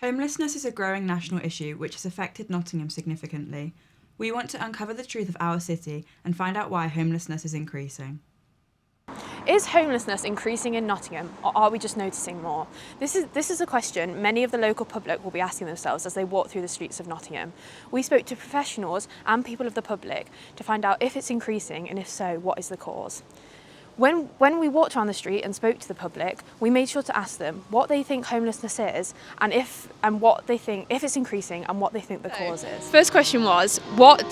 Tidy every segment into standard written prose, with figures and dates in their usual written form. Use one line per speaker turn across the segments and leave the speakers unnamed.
Homelessness is a growing national issue which has affected Nottingham significantly. We want to uncover the truth of our city and find out why homelessness is increasing.
Is homelessness increasing in Nottingham, or are we just noticing more? This is a question many of the local public will be asking themselves as they walk through the streets of Nottingham. We spoke to professionals and people of the public to find out if it's increasing, and if so, what is the cause. When we walked around the street and spoke to the public, we made sure to ask them what they think homelessness is and what they think if it's increasing and what they think the cause is. First question was, what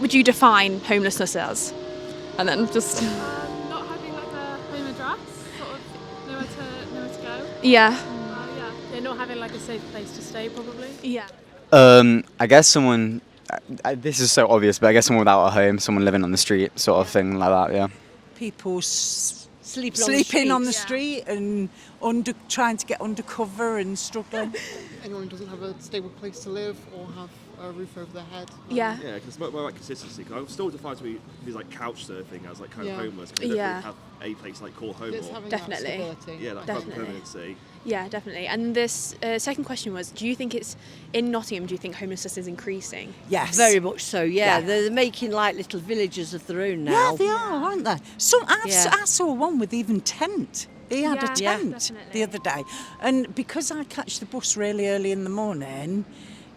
would you define homelessness as? And then just
Not having like a home address, sort of nowhere to go.
yeah.
Yeah, not having like a safe place to stay probably.
Yeah.
I guess someone, this is so obvious, but I guess someone without a home, someone living on the street, sort of thing like that, yeah.
People sleeping on the street and trying to get undercover and struggling.
Anyone who doesn't have a stable place to live or have a roof over their head.
Yeah.
Yeah, because it's more like consistency. Cause I'm still defined to be these like couch surfing as like kind of homeless. Cause they don't really have a place like call home.
It's
Or,
having
Definitely.
that stability.
yeah, like
Definitely.
permanency.
Yeah, definitely. And this second question was, do you think it's in Nottingham? Do you think homelessness is increasing?
Yes.
Very much so, yeah.
Yeah.
They're making like little villages of their own now.
Yeah, they are, aren't they? I saw one with even tent. He had a
Yeah,
tent
definitely.
the other day. And because I catch the bus really early in the morning,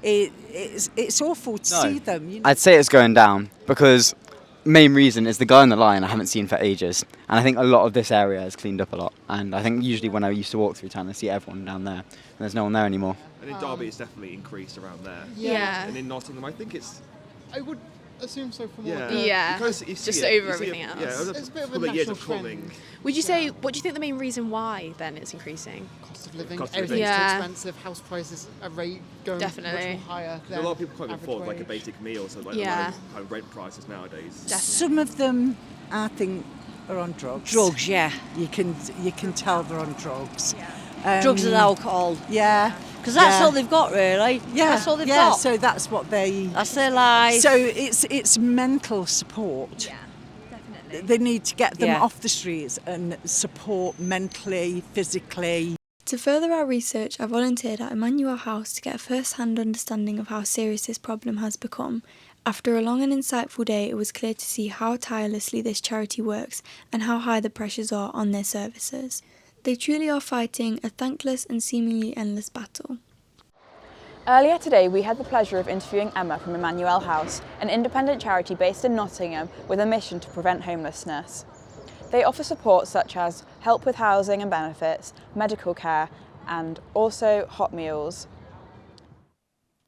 it's awful to see them. You know?
I'd say it's going down because main reason is the guy on the line I haven't seen for ages, and I think a lot of this area has cleaned up a lot, and I think usually when I used to walk through town I see everyone down there and there's no one there anymore.
And in Derby, it's definitely increased around there.
Yeah.
And in Nottingham, I think it's
I would assume so from
yeah.
all the...
Yeah.
Because you see
Just
it,
over
you see
everything
it,
else.
Yeah,
It's a bit of a
couple of years of
national
plumbing.
trend.
Would you say, what do you think the main reason why then it's increasing?
Cost of living,
Cost of
everything's
living.
too
Yeah.
expensive, house prices are going
Definitely.
much more higher
A
than
lot of people can't even
average
afford like a
wage.
basic meal, so like
Yeah.
kind of rent prices nowadays.
Some of them, I think, are on drugs.
Drugs, yeah.
You can tell they're on drugs.
Drugs and alcohol.
Yeah.
Because that's
yeah.
all they've got, really.
Yeah,
That's all they've
yeah,
got.
so that's what they...
That's their life.
So it's mental support.
Yeah, definitely.
They need to get them
Yeah.
off the streets and support mentally, physically.
To further our research, I volunteered at Emmanuel House to get a first-hand understanding of how serious this problem has become. After a long and insightful day, it was clear to see how tirelessly this charity works and how high the pressures are on their services. They truly are fighting a thankless and seemingly endless battle.
Earlier today, we had the pleasure of interviewing Emma from Emmanuel House, an independent charity based in Nottingham with a mission to prevent homelessness. They offer support such as help with housing and benefits, medical care, and also hot meals.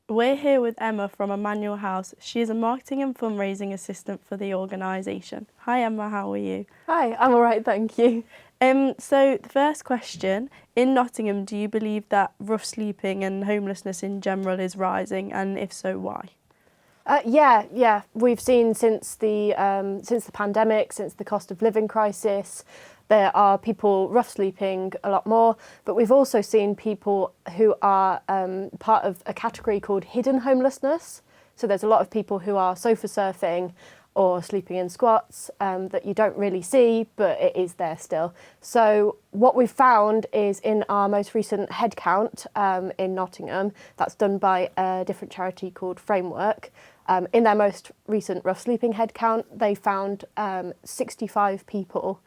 We're here with Emma from Emmanuel House. She is a marketing and fundraising assistant for the organisation. Hi Emma, how are you?
Hi, I'm all right, thank you.
So the first question, in Nottingham, do you believe that rough sleeping and homelessness in general is rising, and if so, why?
Yeah. We've seen since the pandemic, since the cost of living crisis, there are people rough sleeping a lot more, but we've also seen people who are part of a category called hidden homelessness. So there's a lot of people who are sofa surfing or sleeping in squats that you don't really see, but it is there still. So what we've found is in our most recent head count in Nottingham, that's done by a different charity called Framework. In their most recent rough sleeping head count, they found 65 people.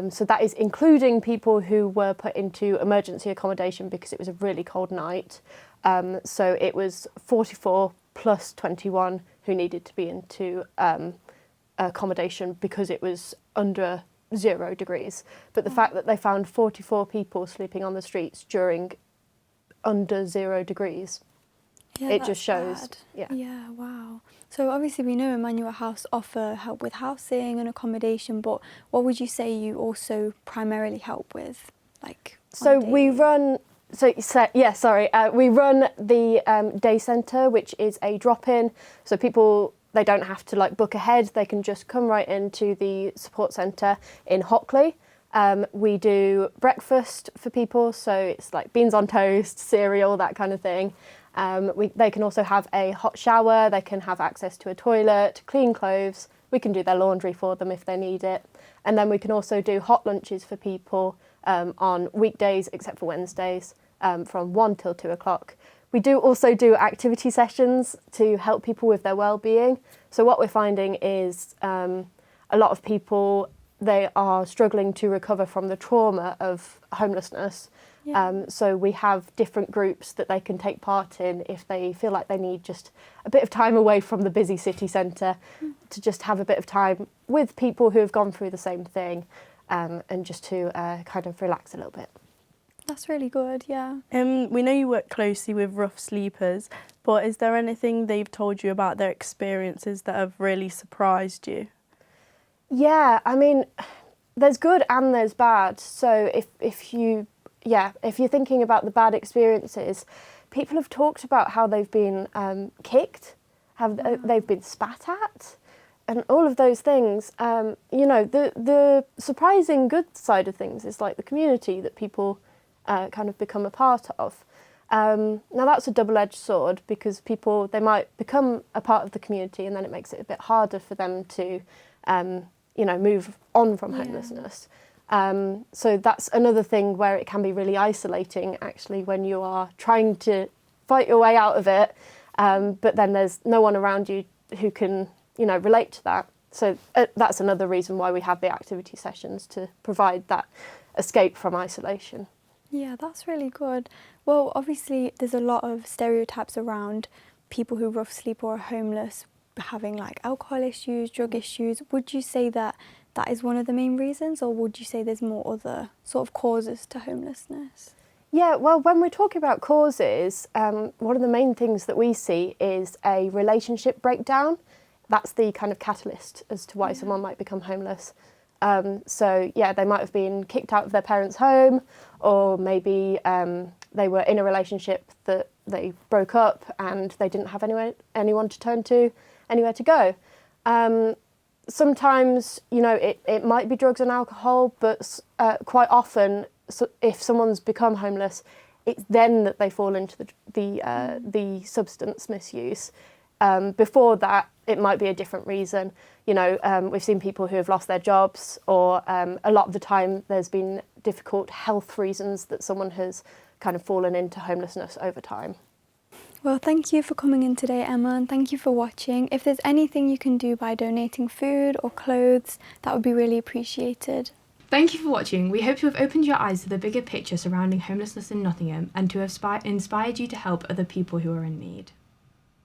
So that is including people who were put into emergency accommodation because it was a really cold night. So it was 44 plus 21 who needed to be into accommodation because it was under 0 degrees. But the fact that they found 44 people sleeping on the streets during under 0 degrees,
Yeah,
it
that's
just shows.
bad.
Yeah.
Yeah, wow. So obviously we know Emmanuel House offer help with housing and accommodation, but what would you say you also primarily help with?
So we run. We run the day centre, which is a drop-in. So people, they don't have to book ahead. They can just come right into the support centre in Hockley. We do breakfast for people, so it's like beans on toast, cereal, that kind of thing. They can also have a hot shower. They can have access to a toilet, clean clothes. We can do their laundry for them if they need it. And then we can also do hot lunches for people on weekdays, except for Wednesdays. from 1 till 2 o'clock. We do also do activity sessions to help people with their well-being. So what we're finding is a lot of people, they are struggling to recover from the trauma of homelessness.
Yeah.
So we have different groups that they can take part in if they feel like they need just a bit of time away from the busy city centre, to just have a bit of time with people who have gone through the same thing, and just to kind of relax a little bit.
That's really good, yeah.
We know you work closely with rough sleepers, but is there anything they've told you about their experiences that have really surprised you?
Yeah, I mean, there's good and there's bad. So if you're thinking about the bad experiences, people have talked about how they've been kicked, they've been spat at, and all of those things. You know, the surprising good side of things is like the community that people kind of become a part of. Now that's a double-edged sword, because people, they might become a part of the community and then it makes it a bit harder for them to you know, move on from homelessness. So that's another thing where it can be really isolating, actually, when you are trying to fight your way out of it, but then there's no one around you who can, you know, relate to that. So that's another reason why we have the activity sessions, to provide that escape from isolation.
Yeah, that's really good. Well, obviously there's a lot of stereotypes around people who rough sleep or are homeless having like alcohol issues, drug issues. Would you say that that is one of the main reasons, or would you say there's more other sort of causes to homelessness?
Yeah, well, when we're talking about causes, one of the main things that we see is a relationship breakdown. That's the kind of catalyst as to why someone might become homeless. So yeah, they might have been kicked out of their parents' home, or maybe they were in a relationship that they broke up and they didn't have anyone to turn to, anywhere to go. Sometimes, you know, it might be drugs and alcohol, but quite often, if someone's become homeless, it's then that they fall into the substance misuse. Before that, it might be a different reason. You know, we've seen people who have lost their jobs, or a lot of the time there's been difficult health reasons that someone has kind of fallen into homelessness over time.
Well, thank you for coming in today, Emma, and thank you for watching. If there's anything you can do by donating food or clothes, that would be really appreciated.
Thank you for watching. We hope to have opened your eyes to the bigger picture surrounding homelessness in Nottingham, and to have inspired you to help other people who are in need.